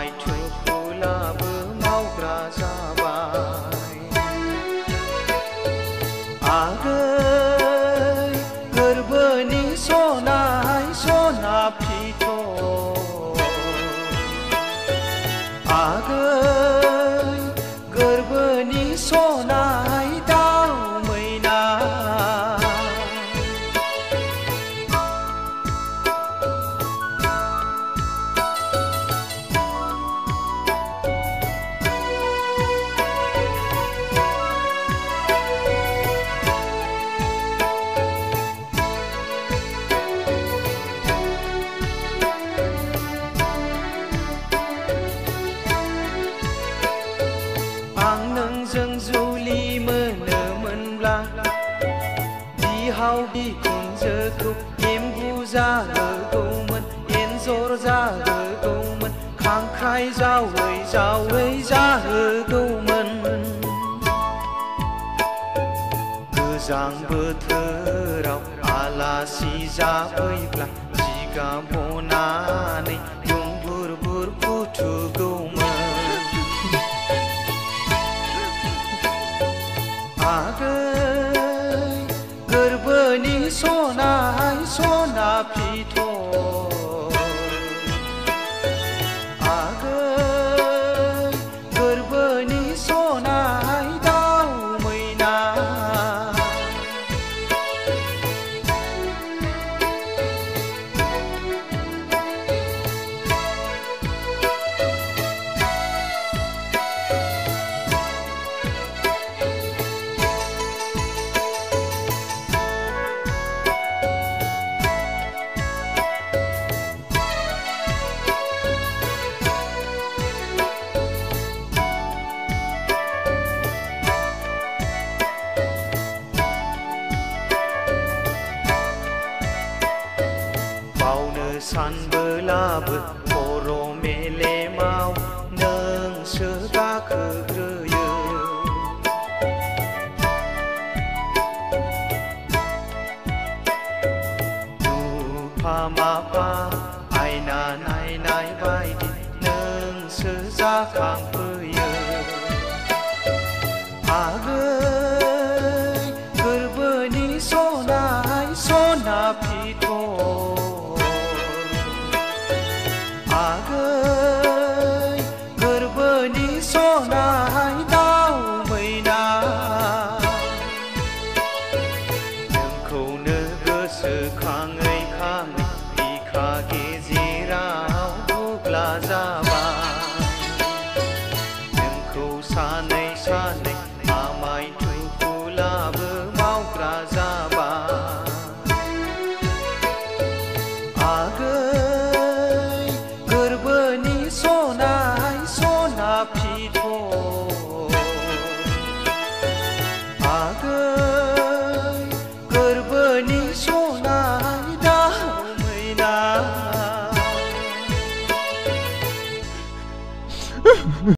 आमाय थुफुलाबो मावग्रा जाबाय। आगै गोरबोनि सनाय सना फिथ' आगै गोरबोनि सनाय दाउ मैना आं नोंजों जुलि मोनोमोनब्ला बिहाव बिखुनजोखौ एम्बु जाहोगौमोन, एन्जर जाहोगौमन, खांख्राइ जावै जावै जाहोगौमोन। गोजां बोथोराव आलासि जाफैब्ला जिगाब बनानै दुंबुर बुर फुथुगौमोन। आगै गोरबोनि सनाय सना फिथ' आगै गोरबोनि सनाय दाउ मैना बावनो सानबोलाबो खर' मेलेमाव नोंसो गाखोग्रोयो। नुफा माफा आयना नायनाय बायदि नोंसो जाखांफैयो। आगै गोरबोनि सनाय सना फिथ' आगै गोरबोनि सनाय दाउ मैना नोंखौनो गोसोखाङै खाङै बिखा गेजेराव बुग्ला जाबाय। नोंखौ सानै सानै आमाय थुफुलाबो मावग्रा जाबाय। आगै गोरबोनि सनाय सना फिथ' आगै गोरबोनि सनाय दाउ मैना